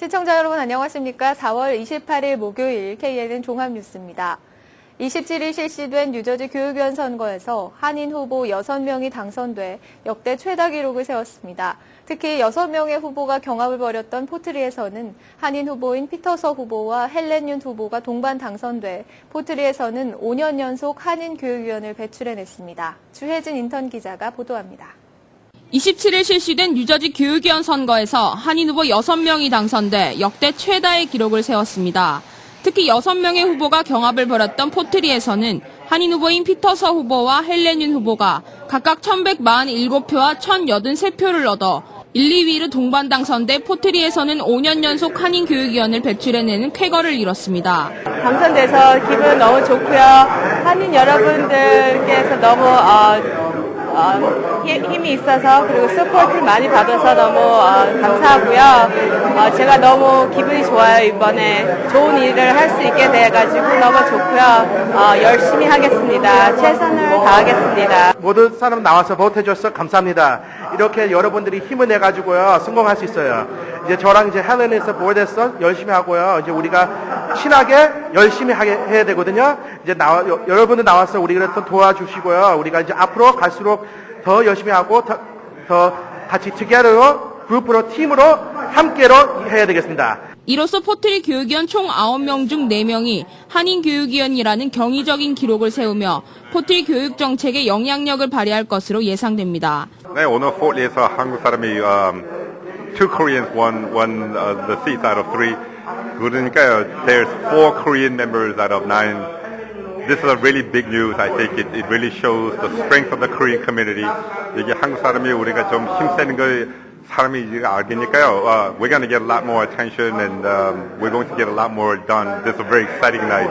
시청자 여러분 안녕하십니까? 4월 28일 목요일 KNN 종합뉴스입니다. 27일 실시된 뉴저지 교육위원 선거에서 한인 후보 6명이 당선돼 역대 최다 기록을 세웠습니다. 특히 6명의 후보가 경합을 벌였던 포트리에서는 한인 후보인 피터서 후보와 헬렌 윤 후보가 동반 당선돼 포트리에서는 5년 연속 한인 교육위원을 배출해냈습니다. 주혜진 인턴 기자가 보도합니다. 27일 실시된 뉴저지 교육위원 선거에서 한인 후보 6명이 당선돼 역대 최다의 기록을 세웠습니다. 특히 6명의 후보가 경합을 벌였던 포트리에서는 한인 후보인 피터서 후보와 헬렌 윤 후보가 각각 1147표와 1083표를 얻어 1, 2위로 동반 당선돼 포트리에서는 5년 연속 한인 교육위원을 배출해내는 쾌거를 이뤘습니다. 당선돼서 기분 너무 좋고요. 한인 여러분들께서 너무 힘이 있어서 그리고 서포트 많이 받아서 너무 감사하고요. 제가 너무 기분이 좋아요. 이번에 좋은 일을 할 수 있게 돼가지고 너무 좋고요. 열심히 하겠습니다. 최선을 다하겠습니다. 모든 사람 나와서 보태줘서 감사합니다. 이렇게 여러분들이 힘을 내가지고요 성공할 수 있어요. 이제 저랑 이제 헬렌에서 보여댔어 열심히 하고요. 이제 우리가 친하게 열심히 해야 되거든요. 이제 여러분들 나와서 우리를 또 도와주시고요. 우리가 이제 앞으로 갈수록 더 열심히 하고 더 같이 together로 그룹으로 팀으로 함께로 해야 되겠습니다. 이로써 포트리 교육위원 총 9명 중 4명이 한인 교육위원이라는 경이적인 기록을 세우며 포트리 교육 정책에 영향력을 발휘할 것으로 예상됩니다. 네, 오늘 포트리에서 한국 사람이 two Koreans won the seats out of three. 그러니까요, there's 4 Korean members out of 9. This is a really big news. I think it really shows the strength of the Korean community. 이게 한국 사람이 우리가 좀 힘쓰는 걸 사람이 이제 알겠니까요. We're going to get a lot more attention and we're going to get a lot more done. This is a very exciting night.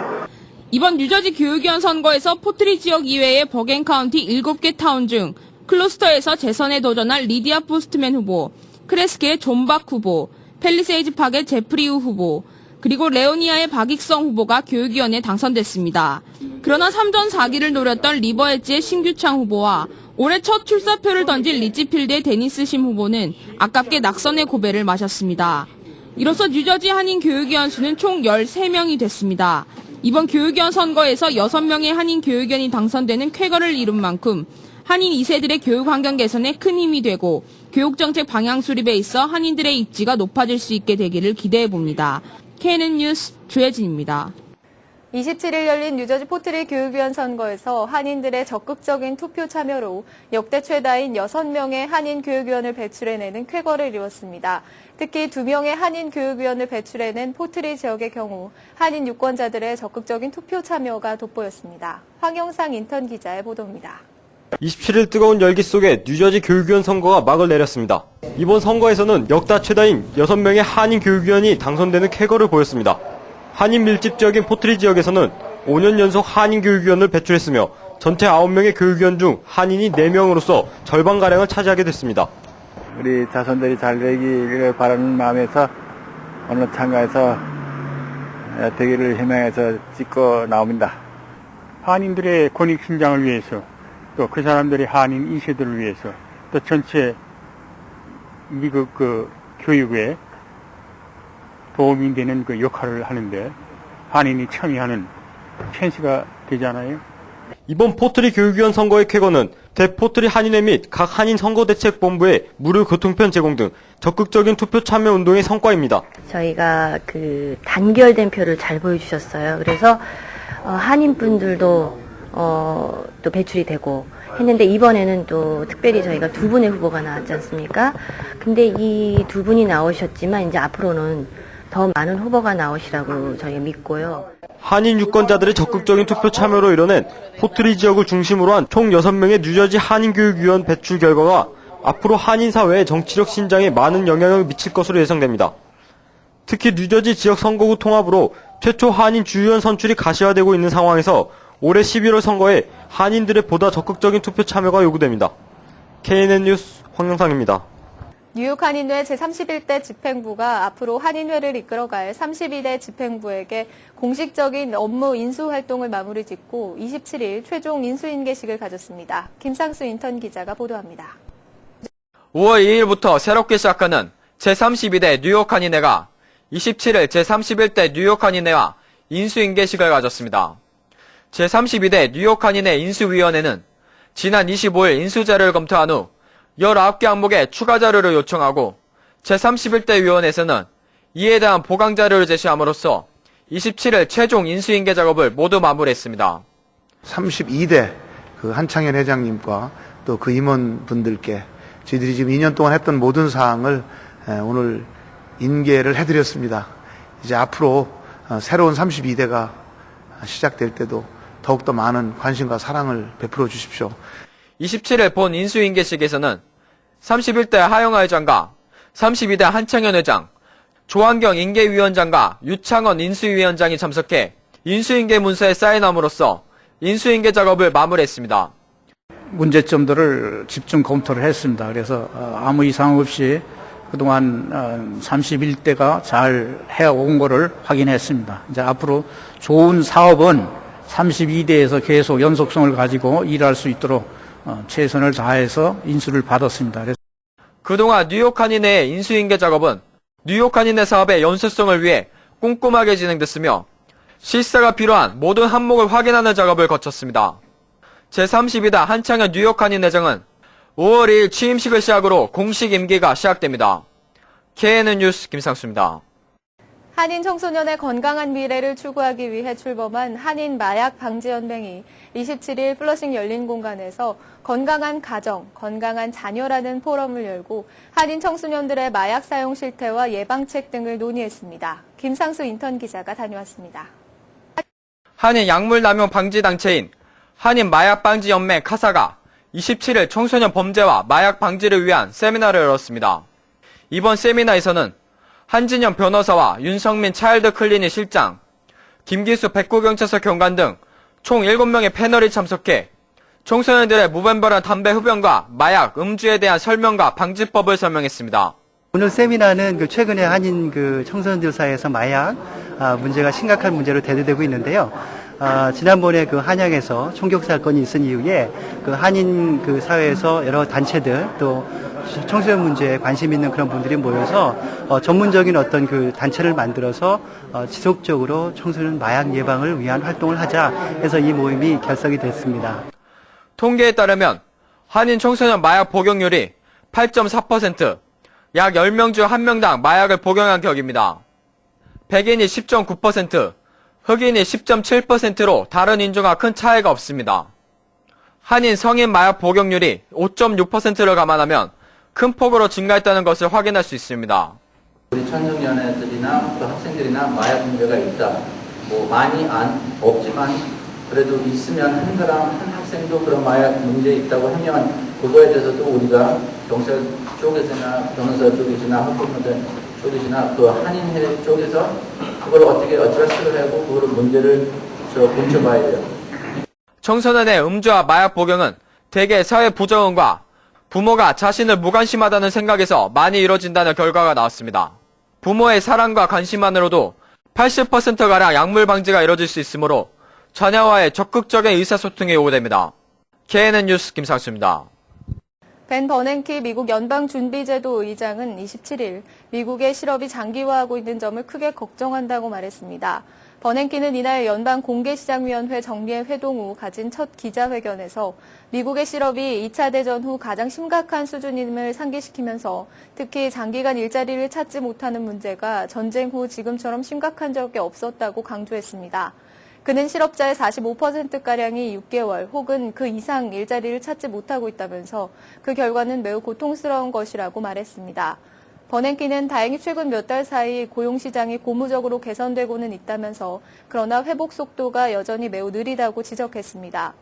이번 뉴저지 교육위원 선거에서 포트리 지역 이외의 버겐 카운티 7개 타운 중 클로스터에서 재선에 도전할 리디아 포스트맨 후보, 크레스케의 존 박 후보, 팰리세이즈 팍의 제프리 우 후보, 그리고 레오니아의 박익성 후보가 교육위원에 당선됐습니다. 그러나 3전 4기를 노렸던 리버 엣지의 신규창 후보와 올해 첫 출사표를 던질 리치필드의 데니스 심 후보는 아깝게 낙선의 고배를 마셨습니다. 이로써 뉴저지 한인 교육위원 수는 총 13명이 됐습니다. 이번 교육위원 선거에서 6명의 한인 교육위원이 당선되는 쾌거를 이룬 만큼 한인 2세들의 교육 환경 개선에 큰 힘이 되고 교육정책 방향 수립에 있어 한인들의 입지가 높아질 수 있게 되기를 기대해 봅니다. KNN 뉴스 주혜진입니다. 27일 열린 뉴저지 포트리 교육위원 선거에서 한인들의 적극적인 투표 참여로 역대 최다인 6명의 한인 교육위원을 배출해내는 쾌거를 이루었습니다. 특히 2명의 한인 교육위원을 배출해낸 포트리 지역의 경우 한인 유권자들의 적극적인 투표 참여가 돋보였습니다. 황영상 인턴 기자의 보도입니다. 27일 뜨거운 열기 속에 뉴저지 교육위원 선거가 막을 내렸습니다. 이번 선거에서는 역대 최다인 6명의 한인 교육위원이 당선되는 쾌거를 보였습니다. 한인 밀집 지역인 포트리 지역에서는 5년 연속 한인 교육위원을 배출했으며 전체 9명의 교육위원 중 한인이 4명으로서 절반가량을 차지하게 됐습니다. 우리 자손들이 잘 되기를 바라는 마음에서 오늘 참가해서 되기를 희망해서 찍고 나옵니다. 한인들의 권익 신장을 위해서 또 그 사람들이 한인 2세들을 위해서 또 전체 미국 교육에 도움이 되는 그 역할을 하는데 한인이 참여하는 찬스가 되잖아요. 이번 포트리 교육위원 선거의 쾌거는 대포트리 한인회 및 각 한인 선거대책본부의 무료 교통편 제공 등 적극적인 투표 참여 운동의 성과입니다. 저희가 단결된 표를 잘 보여주셨어요. 그래서 한인분들도 또 배출이 되고 했는데 이번에는 또 특별히 저희가 2분의 후보가 나왔지 않습니까? 근데 이 2분이 나오셨지만 이제 앞으로는 더 많은 후보가 나오시라고 저희가 믿고요. 한인 유권자들의 적극적인 투표 참여로 이뤄낸 포트리 지역을 중심으로 한 총 6명의 뉴저지 한인교육위원 배출 결과가 앞으로 한인 사회의 정치적 신장에 많은 영향을 미칠 것으로 예상됩니다. 특히 뉴저지 지역 선거구 통합으로 최초 한인 주의원 선출이 가시화되고 있는 상황에서 올해 11월 선거에 한인들의 보다 적극적인 투표 참여가 요구됩니다. KNN 뉴스 황영상입니다. 뉴욕 한인회 제31대 집행부가 앞으로 한인회를 이끌어갈 32대 집행부에게 공식적인 업무 인수 활동을 마무리 짓고 27일 최종 인수인계식을 가졌습니다. 김상수 인턴 기자가 보도합니다. 5월 2일부터 새롭게 시작하는 제32대 뉴욕 한인회가 27일 제31대 뉴욕 한인회와 인수인계식을 가졌습니다. 제32대 뉴욕 한인회 인수위원회는 지난 25일 인수자료를 검토한 후 19개 항목의 추가 자료를 요청하고 제31대 위원회에서는 이에 대한 보강 자료를 제시함으로써 27일 최종 인수인계 작업을 모두 마무리했습니다. 32대 그 한창현 회장님과 또 그 임원분들께 저희들이 지금 2년 동안 했던 모든 사항을 오늘 인계를 해드렸습니다. 이제 앞으로 새로운 32대가 시작될 때도 더욱더 많은 관심과 사랑을 베풀어 주십시오. 27일 본 인수인계식에서는 31대 하영하 회장과 32대 한창현 회장, 조한경 인계위원장과 유창원 인수위원장이 참석해 인수인계 문서에 사인함으로써 인수인계 작업을 마무리했습니다. 문제점들을 집중 검토를 했습니다. 그래서 아무 이상 없이 그동안 31대가 잘 해온 거를 확인했습니다. 이제 앞으로 좋은 사업은 32대에서 계속 연속성을 가지고 일할 수 있도록 최선을 다해서 인수를 받았습니다. 그동안 뉴욕 한인회의 인수인계 작업은 뉴욕 한인회 사업의 연속성을 위해 꼼꼼하게 진행됐으며 실사가 필요한 모든 항목을 확인하는 작업을 거쳤습니다. 제32대 한창현 뉴욕 한인회장은 5월 2일 취임식을 시작으로 공식 임기가 시작됩니다. KNN 뉴스 김상수입니다. 한인 청소년의 건강한 미래를 추구하기 위해 출범한 한인 마약 방지 연맹이 27일 플러싱 열린 공간에서 건강한 가정, 건강한 자녀라는 포럼을 열고 한인 청소년들의 마약 사용 실태와 예방책 등을 논의했습니다. 김상수 인턴 기자가 다녀왔습니다. 한인 약물 남용 방지 단체인 한인 마약 방지 연맹 카사가 27일 청소년 범죄와 마약 방지를 위한 세미나를 열었습니다. 이번 세미나에서는 한진영 변호사와 윤성민 차일드 클리닉 실장, 김기수 백구경찰서 경관 등 총 7명의 패널이 참석해 청소년들의 무분별한 담배 흡연과 마약, 음주에 대한 설명과 방지법을 설명했습니다. 오늘 세미나는 최근에 한인 청소년들 사이에서 마약 문제가 심각한 문제로 대두되고 있는데요. 지난번에 한양에서 총격 사건이 있은 이후에 한인 사회에서 여러 단체들 또 청소년 문제에 관심 있는 그런 분들이 모여서 전문적인 어떤 단체를 만들어서 지속적으로 청소년 마약 예방을 위한 활동을 하자 해서 이 모임이 결성이 됐습니다. 통계에 따르면 한인 청소년 마약 복용률이 8.4%, 약 10명 중 1명당 마약을 복용한 격입니다. 백인이 10.9%, 흑인이 10.7%로 다른 인종과 큰 차이가 없습니다. 한인 성인 마약 복용률이 5.6%를 감안하면 큰 폭으로 증가했다는 것을 확인할 수 있습니다. 우리 청소년애들이나 또 학생들이나 마약 문제가 있다. 많이 없지만 그래도 있으면 한 사람, 한 학생도 그런 마약 문제 있다고 하면 그거에 대해서도 우리가 경찰 쪽에서나 변호사 쪽이나 학부모들 쪽이나 한인회 쪽에서 그걸 어떻게 어드레스를 하고 그걸 문제를 본쳐봐야 돼요. 청소년의 음주와 마약 복용은 대개 사회 부정응과 부모가 자신을 무관심하다는 생각에서 많이 이뤄진다는 결과가 나왔습니다. 부모의 사랑과 관심만으로도 80%가량 약물 방지가 이뤄질 수 있으므로 자녀와의 적극적인 의사소통이 요구됩니다. KNN 뉴스 김상수입니다. 벤 버냉키 미국 연방준비제도 의장은 27일 미국의 실업이 장기화하고 있는 점을 크게 걱정한다고 말했습니다. 버냉키는 이날 연방공개시장위원회 정례 회동 후 가진 첫 기자회견에서 미국의 실업이 2차 대전 후 가장 심각한 수준임을 상기시키면서 특히 장기간 일자리를 찾지 못하는 문제가 전쟁 후 지금처럼 심각한 적이 없었다고 강조했습니다. 그는 실업자의 45%가량이 6개월 혹은 그 이상 일자리를 찾지 못하고 있다면서 그 결과는 매우 고통스러운 것이라고 말했습니다. 버냉키는 다행히 최근 몇 달 사이 고용시장이 고무적으로 개선되고는 있다면서 그러나 회복 속도가 여전히 매우 느리다고 지적했습니다.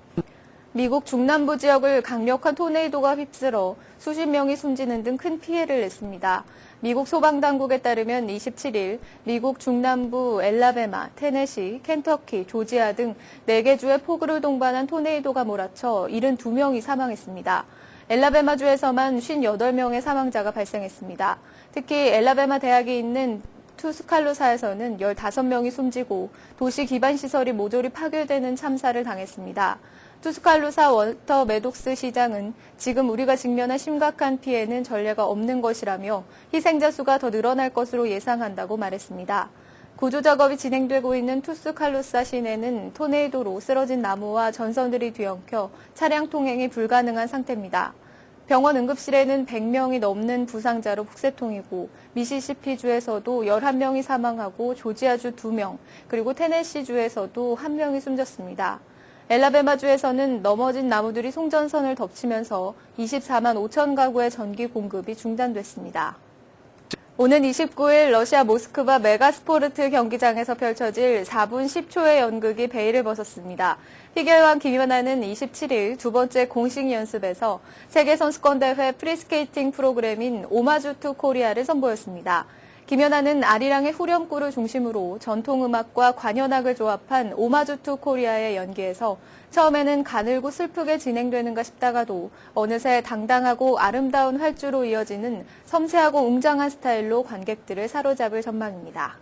미국 중남부 지역을 강력한 토네이도가 휩쓸어 수십 명이 숨지는 등 큰 피해를 냈습니다. 미국 소방당국에 따르면 27일 미국 중남부 엘라베마, 테네시, 켄터키, 조지아 등 4개 주에 폭우를 동반한 토네이도가 몰아쳐 72명이 사망했습니다. 엘라베마주에서만 58명의 사망자가 발생했습니다. 특히 엘라베마 대학이 있는 투스칼루사에서는 15명이 숨지고 도시 기반 시설이 모조리 파괴되는 참사를 당했습니다. 투스칼루사 월터 메독스 시장은 지금 우리가 직면한 심각한 피해는 전례가 없는 것이라며 희생자 수가 더 늘어날 것으로 예상한다고 말했습니다. 구조 작업이 진행되고 있는 투스칼루사 시내는 토네이도로 쓰러진 나무와 전선들이 뒤엉켜 차량 통행이 불가능한 상태입니다. 병원 응급실에는 100명이 넘는 부상자로 북새통이고 미시시피주에서도 11명이 사망하고 조지아주 2명, 그리고 테네시주에서도 1명이 숨졌습니다. 엘라베마주에서는 넘어진 나무들이 송전선을 덮치면서 24만 5천 가구의 전기 공급이 중단됐습니다. 오는 29일 러시아 모스크바 메가스포르트 경기장에서 펼쳐질 4분 10초의 연극이 베일을 벗었습니다. 희결왕 김연아는 27일 두 번째 공식 연습에서 세계선수권대회 프리스케이팅 프로그램인 오마주 투 코리아를 선보였습니다. 김연아는 아리랑의 후렴구를 중심으로 전통음악과 관현악을 조합한 오마주 투 코리아의 연기에서 처음에는 가늘고 슬프게 진행되는가 싶다가도 어느새 당당하고 아름다운 활주로 이어지는 섬세하고 웅장한 스타일로 관객들을 사로잡을 전망입니다.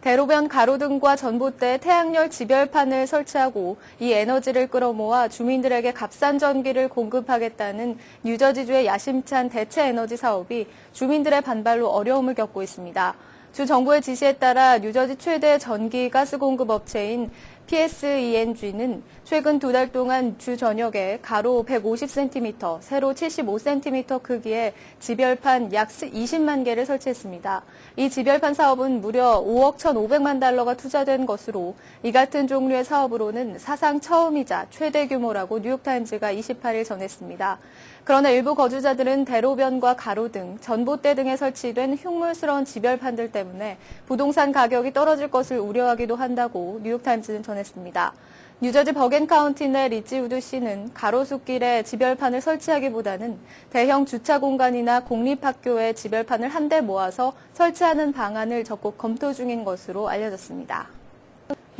대로변 가로등과 전봇대에 태양열 지별판을 설치하고 이 에너지를 끌어모아 주민들에게 값싼 전기를 공급하겠다는 뉴저지주의 야심찬 대체 에너지 사업이 주민들의 반발로 어려움을 겪고 있습니다. 주 정부의 지시에 따라 뉴저지 최대 전기 가스 공급 업체인 PSENG는 최근 2달 동안 주 전역에 가로 150cm, 세로 75cm 크기의 지별판 약 20만 개를 설치했습니다. 이 지별판 사업은 무려 5억 1,500만 달러가 투자된 것으로 이 같은 종류의 사업으로는 사상 처음이자 최대 규모라고 뉴욕타임즈가 28일 전했습니다. 그러나 일부 거주자들은 대로변과 가로등, 전봇대 등에 설치된 흉물스러운 지별판들 때문에 부동산 가격이 떨어질 것을 우려하기도 한다고 뉴욕타임즈는 전했습니다. 뉴저지 버겐 카운티 내 리치우드시는 가로수길에 지별판을 설치하기보다는 대형 주차 공간이나 공립학교에 지별판을 한데 모아서 설치하는 방안을 적극 검토 중인 것으로 알려졌습니다.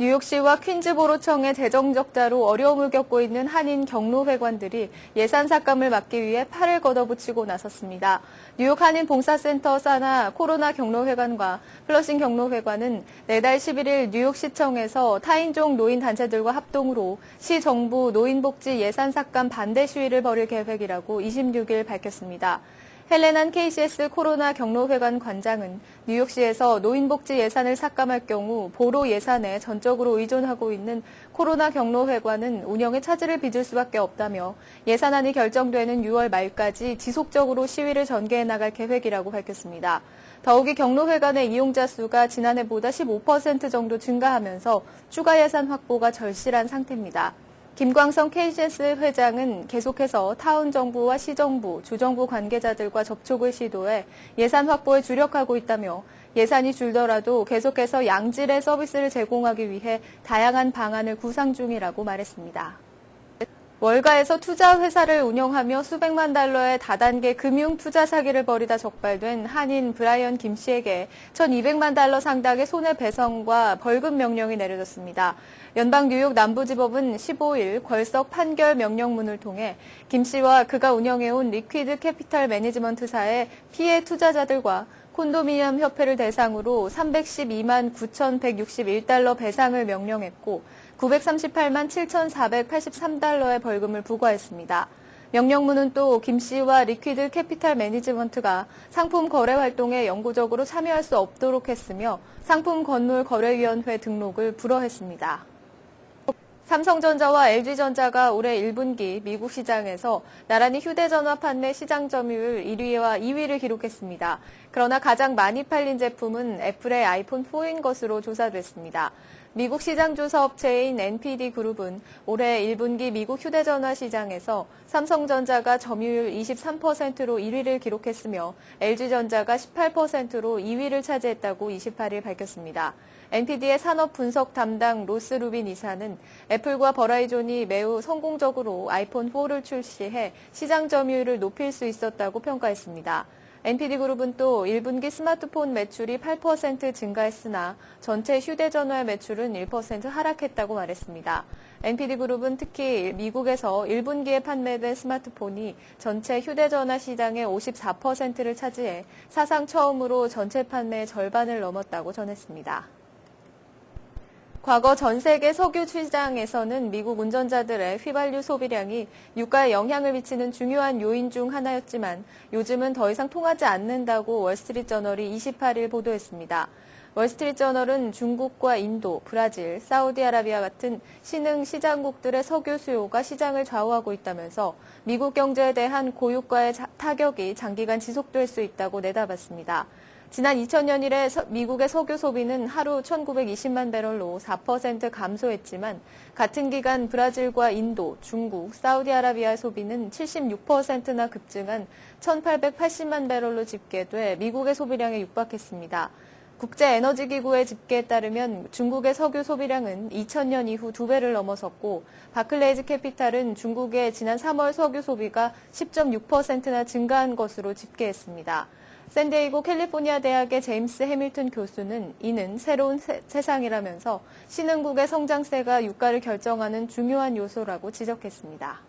뉴욕시와 퀸즈보로청의 재정 적자로 어려움을 겪고 있는 한인 경로회관들이 예산 삭감을 막기 위해 팔을 걷어붙이고 나섰습니다. 뉴욕 한인 봉사센터 사나 코로나 경로회관과 플러싱 경로회관은 내달 11일 뉴욕시청에서 타인종 노인단체들과 합동으로 시 정부 노인복지 예산 삭감 반대 시위를 벌일 계획이라고 26일 밝혔습니다. 헬레난 KCS 코로나 경로회관 관장은 뉴욕시에서 노인복지 예산을 삭감할 경우 보로 예산에 전적으로 의존하고 있는 코로나 경로회관은 운영에 차질을 빚을 수밖에 없다며 예산안이 결정되는 6월 말까지 지속적으로 시위를 전개해 나갈 계획이라고 밝혔습니다. 더욱이 경로회관의 이용자 수가 지난해보다 15% 정도 증가하면서 추가 예산 확보가 절실한 상태입니다. 김광성 KCS 회장은 계속해서 타운 정부와 시정부, 주정부 관계자들과 접촉을 시도해 예산 확보에 주력하고 있다며 예산이 줄더라도 계속해서 양질의 서비스를 제공하기 위해 다양한 방안을 구상 중이라고 말했습니다. 월가에서 투자 회사를 운영하며 수백만 달러의 다단계 금융 투자 사기를 벌이다 적발된 한인 브라이언 김 씨에게 1,200만 달러 상당의 손해배상과 벌금 명령이 내려졌습니다. 연방 뉴욕 남부지법은 15일 궐석 판결 명령문을 통해 김 씨와 그가 운영해온 리퀴드 캐피탈 매니지먼트사의 피해 투자자들과 콘도미니엄 협회를 대상으로 312만 9,161달러 배상을 명령했고 938만 7,483달러의 벌금을 부과했습니다. 명령문은 또 김 씨와 리퀴드 캐피탈 매니지먼트가 상품 거래 활동에 영구적으로 참여할 수 없도록 했으며 상품 건물 거래위원회 등록을 불허했습니다. 삼성전자와 LG전자가 올해 1분기 미국 시장에서 나란히 휴대전화 판매 시장 점유율 1위와 2위를 기록했습니다. 그러나 가장 많이 팔린 제품은 애플의 아이폰 4인 것으로 조사됐습니다. 미국 시장 조사 업체인 NPD 그룹은 올해 1분기 미국 휴대전화 시장에서 삼성전자가 점유율 23%로 1위를 기록했으며 LG전자가 18%로 2위를 차지했다고 28일 밝혔습니다. NPD의 산업 분석 담당 로스 루빈 이사는 애플과 버라이존이 매우 성공적으로 아이폰 4를 출시해 시장 점유율을 높일 수 있었다고 평가했습니다. NPD그룹은 또 1분기 스마트폰 매출이 8% 증가했으나 전체 휴대전화 매출은 1% 하락했다고 말했습니다. NPD그룹은 특히 미국에서 1분기에 판매된 스마트폰이 전체 휴대전화 시장의 54%를 차지해 사상 처음으로 전체 판매의 절반을 넘었다고 전했습니다. 과거 전 세계 석유 시장에서는 미국 운전자들의 휘발유 소비량이 유가에 영향을 미치는 중요한 요인 중 하나였지만 요즘은 더 이상 통하지 않는다고 월스트리트저널이 28일 보도했습니다. 월스트리트저널은 중국과 인도, 브라질, 사우디아라비아 같은 신흥 시장국들의 석유 수요가 시장을 좌우하고 있다면서 미국 경제에 대한 고유가의 타격이 장기간 지속될 수 있다고 내다봤습니다. 지난 2000년 이래 미국의 석유 소비는 하루 1920만 배럴로 4% 감소했지만 같은 기간 브라질과 인도, 중국, 사우디아라비아 소비는 76%나 급증한 1880만 배럴로 집계돼 미국의 소비량에 육박했습니다. 국제에너지기구의 집계에 따르면 중국의 석유 소비량은 2000년 이후 2배를 넘어섰고 바클레이즈 캐피탈은 중국의 지난 3월 석유 소비가 10.6%나 증가한 것으로 집계했습니다. 샌디에이고 캘리포니아 대학의 제임스 해밀턴 교수는 이는 새로운 세상이라면서 신흥국의 성장세가 유가를 결정하는 중요한 요소라고 지적했습니다.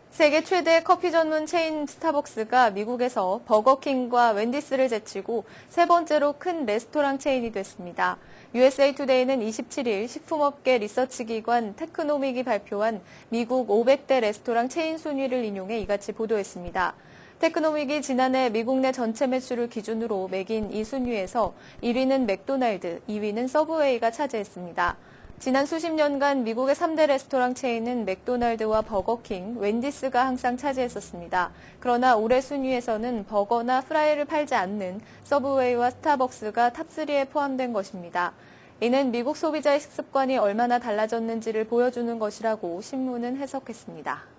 세계 최대 커피 전문 체인 스타벅스가 미국에서 버거킹과 웬디스를 제치고 세 번째로 큰 레스토랑 체인이 됐습니다. USA 투데이는 27일 식품업계 리서치 기관 테크노믹이 발표한 미국 500대 레스토랑 체인 순위를 인용해 이같이 보도했습니다. 테크노믹이 지난해 미국 내 전체 매출을 기준으로 매긴 이 순위에서 1위는 맥도날드, 2위는 서브웨이가 차지했습니다. 지난 수십 년간 미국의 3대 레스토랑 체인은 맥도날드와 버거킹, 웬디스가 항상 차지했었습니다. 그러나 올해 순위에서는 버거나 프라이를 팔지 않는 서브웨이와 스타벅스가 탑3에 포함된 것입니다. 이는 미국 소비자의 식습관이 얼마나 달라졌는지를 보여주는 것이라고 신문은 해석했습니다.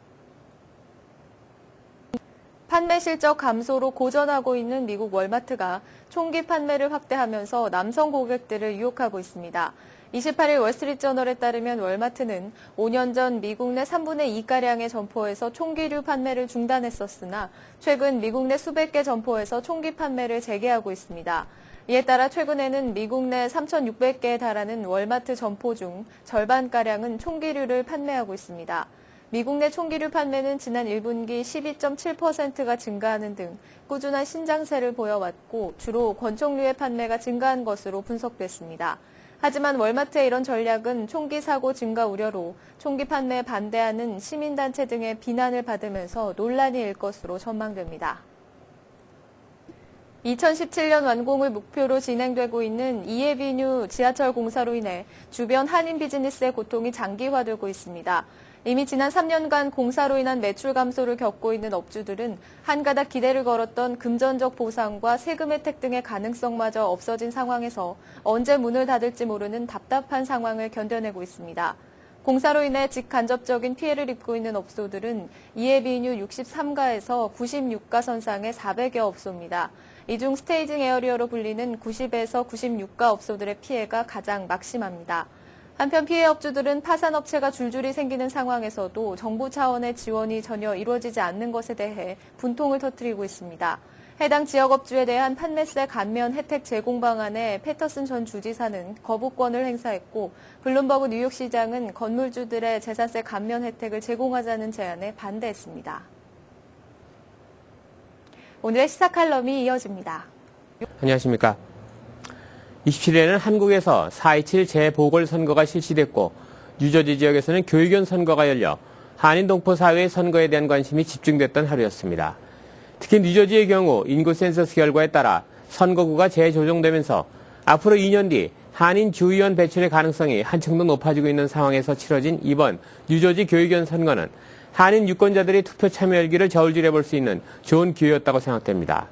판매 실적 감소로 고전하고 있는 미국 월마트가 총기 판매를 확대하면서 남성 고객들을 유혹하고 있습니다. 28일 월스트리트저널에 따르면 월마트는 5년 전 미국 내 3분의 2가량의 점포에서 총기류 판매를 중단했었으나 최근 미국 내 수백 개 점포에서 총기 판매를 재개하고 있습니다. 이에 따라 최근에는 미국 내 3,600개에 달하는 월마트 점포 중 절반가량은 총기류를 판매하고 있습니다. 미국 내 총기류 판매는 지난 1분기 12.7%가 증가하는 등 꾸준한 신장세를 보여왔고 주로 권총류의 판매가 증가한 것으로 분석됐습니다. 하지만 월마트의 이런 전략은 총기 사고 증가 우려로 총기 판매에 반대하는 시민단체 등의 비난을 받으면서 논란이 일 것으로 전망됩니다. 2017년 완공을 목표로 진행되고 있는 이에비뉴 지하철 공사로 인해 주변 한인 비즈니스의 고통이 장기화되고 있습니다. 이미 지난 3년간 공사로 인한 매출 감소를 겪고 있는 업주들은 한가닥 기대를 걸었던 금전적 보상과 세금 혜택 등의 가능성마저 없어진 상황에서 언제 문을 닫을지 모르는 답답한 상황을 견뎌내고 있습니다. 공사로 인해 직간접적인 피해를 입고 있는 업소들은 이에비뉴 63가에서 96가 선상의 400여 업소입니다. 이 중 스테이징 에어리어로 불리는 90에서 96가 업소들의 피해가 가장 막심합니다. 한편 피해 업주들은 파산업체가 줄줄이 생기는 상황에서도 정부 차원의 지원이 전혀 이루어지지 않는 것에 대해 분통을 터뜨리고 있습니다. 해당 지역업주에 대한 판매세 감면 혜택 제공 방안에 패터슨 전 주지사는 거부권을 행사했고 블룸버그 뉴욕시장은 건물주들의 재산세 감면 혜택을 제공하자는 제안에 반대했습니다. 오늘의 시사 칼럼이 이어집니다. 안녕하십니까. 27일에는 한국에서 4.27 재보궐선거가 실시됐고 뉴저지 지역에서는 교육위원 선거가 열려 한인 동포 사회의 선거에 대한 관심이 집중됐던 하루였습니다. 특히 뉴저지의 경우 인구 센서스 결과에 따라 선거구가 재조정되면서 앞으로 2년 뒤 한인 주의원 배출의 가능성이 한층 더 높아지고 있는 상황에서 치러진 이번 뉴저지 교육위원 선거는 한인 유권자들의 투표 참여 열기를 저울질해 볼 수 있는 좋은 기회였다고 생각됩니다.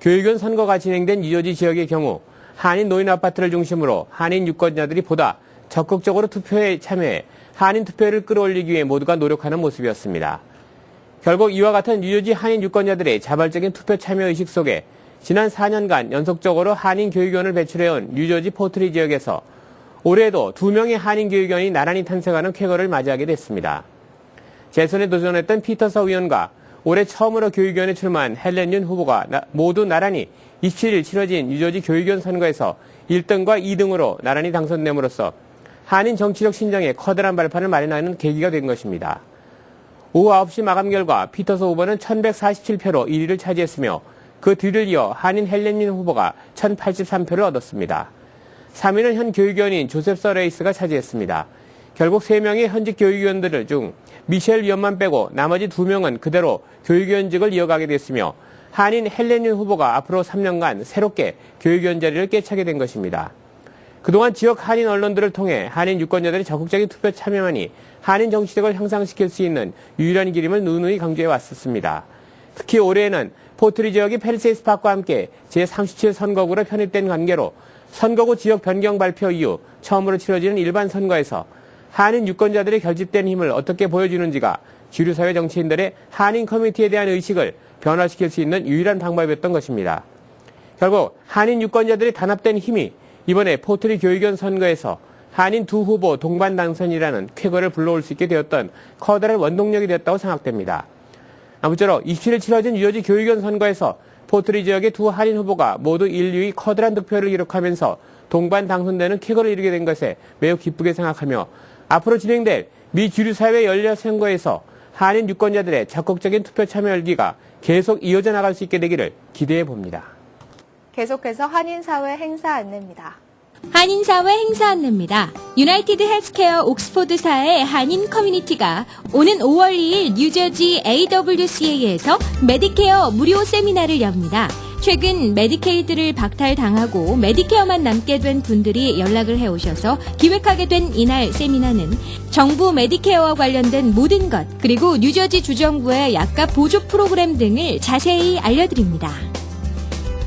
교육위원 선거가 진행된 뉴저지 지역의 경우 한인 노인 아파트를 중심으로 한인 유권자들이 보다 적극적으로 투표에 참여해 한인 투표율을 끌어올리기 위해 모두가 노력하는 모습이었습니다. 결국 이와 같은 뉴저지 한인 유권자들의 자발적인 투표 참여 의식 속에 지난 4년간 연속적으로 한인 교육위원을 배출해온 뉴저지 포트리 지역에서 올해에도 2명의 한인 교육위원이 나란히 탄생하는 쾌거를 맞이하게 됐습니다. 재선에 도전했던 피터서 의원과 올해 처음으로 교육위원에 출마한 헬렌 윤 후보가 모두 나란히 27일 치러진 뉴저지 교육위원 선거에서 1등과 2등으로 나란히 당선됨으로써 한인 정치적 신장에 커다란 발판을 마련하는 계기가 된 것입니다. 오후 9시 마감 결과 피터스 후보는 1147표로 1위를 차지했으며 그 뒤를 이어 한인 헬렌 윤 후보가 1083표를 얻었습니다. 3위는 현 교육위원인 조셉 서레이스가 차지했습니다. 결국 3명의 현직 교육위원들 중 미셸 위원만 빼고 나머지 2명은 그대로 교육위원직을 이어가게 됐으며 한인 헬렌 윤 후보가 앞으로 3년간 새롭게 교육위원 자리를 꿰차게 된 것입니다. 그동안 지역 한인 언론들을 통해 한인 유권자들이 적극적인 투표 참여만이 한인 정치력을 향상시킬 수 있는 유일한 길임을 누누이 강조해 왔었습니다. 특히 올해에는 포트리 지역이 팰리세이드 파크와 함께 제37 선거구로 편입된 관계로 선거구 지역 변경 발표 이후 처음으로 치러지는 일반 선거에서 한인 유권자들의 결집된 힘을 어떻게 보여주는지가 주류사회 정치인들의 한인 커뮤니티에 대한 의식을 변화시킬 수 있는 유일한 방법이었던 것입니다. 결국 한인 유권자들이 단합된 힘이 이번에 포트리 교육위원 선거에서 한인 두 후보 동반 당선이라는 쾌거를 불러올 수 있게 되었던 커다란 원동력이 되었다고 생각됩니다. 아무쪼록 27일 치러진 뉴저지 교육위원 선거에서 포트리 지역의 두 한인 후보가 모두 1, 2위 커다란 득표를 기록하면서 동반 당선되는 쾌거를 이루게 된 것에 매우 기쁘게 생각하며 앞으로 진행될 미 주류사회 연례 선거에서 한인 유권자들의 적극적인 투표 참여 열기가 계속 이어져 나갈 수 있게 되기를 기대해 봅니다. 계속해서 한인사회 행사 안내입니다. 한인사회 행사 안내입니다. 유나이티드 헬스케어 옥스포드사의 한인 커뮤니티가 오는 5월 2일 뉴저지 AWCA에서 메디케어 무료 세미나를 엽니다. 최근 메디케이드를 박탈당하고 메디케어만 남게 된 분들이 연락을 해오셔서 기획하게 된 이날 세미나는 정부 메디케어와 관련된 모든 것, 그리고 뉴저지 주정부의 약값 보조 프로그램 등을 자세히 알려드립니다.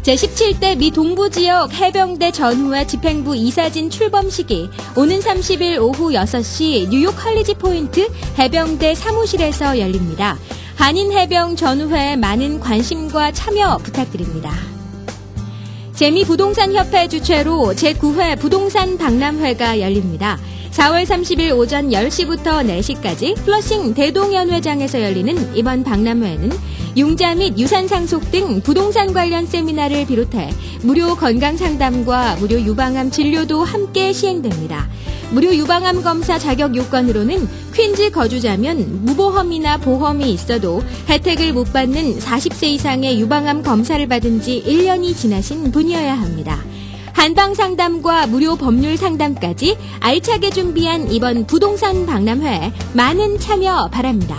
제17대 미 동부지역 해병대 전후회 집행부 이사진 출범식이 오는 30일 오후 6시 뉴욕 컬리지 포인트 해병대 사무실에서 열립니다. 한인 해병 전후회에 많은 관심과 참여 부탁드립니다. 재미부동산협회 주최로 제9회 부동산 박람회가 열립니다. 4월 30일 오전 10시부터 4시까지 플러싱 대동연회장에서 열리는 이번 박람회는 융자 및 유산 상속 등 부동산 관련 세미나를 비롯해 무료 건강 상담과 무료 유방암 진료도 함께 시행됩니다. 무료 유방암 검사 자격 요건으로는 퀸즈 거주자면 무보험이나 보험이 있어도 혜택을 못 받는 40세 이상의 유방암 검사를 받은 지 1년이 지나신 분이어야 합니다. 한방 상담과 무료 법률 상담까지 알차게 준비한 이번 부동산 박람회에 많은 참여 바랍니다.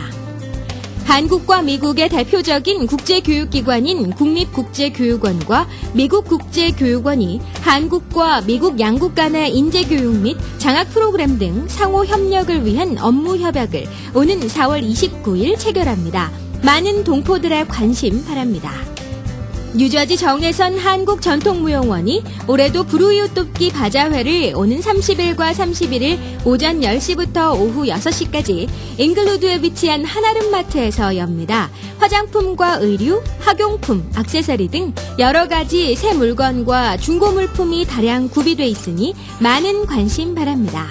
한국과 미국의 대표적인 국제교육기관인 국립국제교육원과 미국국제교육원이 한국과 미국 양국 간의 인재교육 및 장학 프로그램 등 상호 협력을 위한 업무 협약을 오는 4월 29일 체결합니다. 많은 동포들의 관심 바랍니다. 뉴저지 정혜선 한국전통무용원이 올해도 불우이웃 돕기 바자회를 오는 30일과 31일 오전 10시부터 오후 6시까지 잉글우드에 위치한 한아름마트에서 엽니다. 화장품과 의류, 학용품, 액세서리 등 여러 가지 새 물건과 중고 물품이 다량 구비돼 있으니 많은 관심 바랍니다.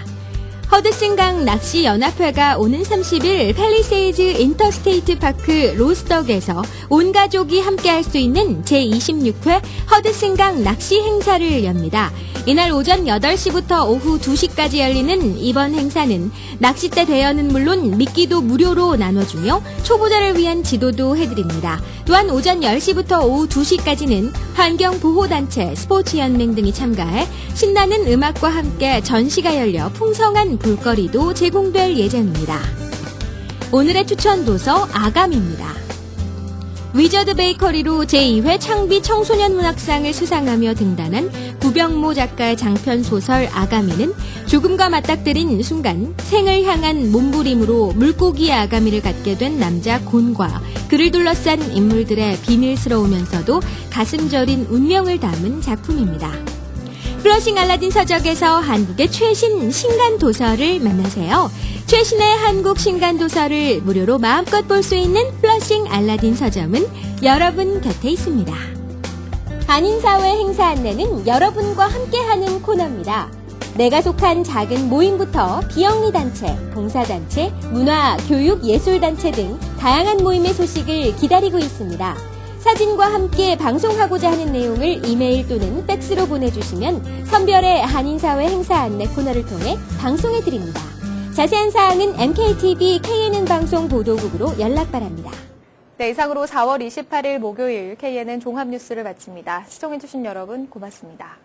허드슨강 낚시연합회가 오는 30일 팰리세이즈 인터스테이트 파크 로스덕에서 온 가족이 함께할 수 있는 제26회 허드슨강 낚시 행사를 엽니다. 이날 오전 8시부터 오후 2시까지 열리는 이번 행사는 낚싯대 대여는 물론 미끼도 무료로 나눠주며 초보자를 위한 지도도 해드립니다. 또한 오전 10시부터 오후 2시까지는 환경보호단체, 스포츠연맹 등이 참가해 신나는 음악과 함께 전시가 열려 풍성한 볼거리도 제공될 예정입니다. 오늘의 추천 도서 아감입니다. 위저드 베이커리로 제2회 창비 청소년 문학상을 수상하며 등단한 구병모 작가의 장편 소설 아가미는 죽음과 맞닥뜨린 순간 생을 향한 몸부림으로 물고기의 아가미를 갖게 된 남자 곤과 그를 둘러싼 인물들의 비밀스러우면서도 가슴 저린 운명을 담은 작품입니다. 플러싱 알라딘 서적에서 한국의 최신 신간 도서를 만나세요. 최신의 한국 신간 도서를 무료로 마음껏 볼 수 있는 플러싱 알라딘 서점은 여러분 곁에 있습니다. 한인사회 행사 안내는 여러분과 함께하는 코너입니다. 내가 속한 작은 모임부터 비영리 단체, 봉사단체, 문화, 교육, 예술단체 등 다양한 모임의 소식을 기다리고 있습니다. 사진과 함께 방송하고자 하는 내용을 이메일 또는 팩스로 보내주시면 선별의 한인사회 행사 안내 코너를 통해 방송해드립니다. 자세한 사항은 MKTV KNN 방송 보도국으로 연락 바랍니다. 네, 이상으로 4월 28일 목요일 KNN 종합뉴스를 마칩니다. 시청해주신 여러분 고맙습니다.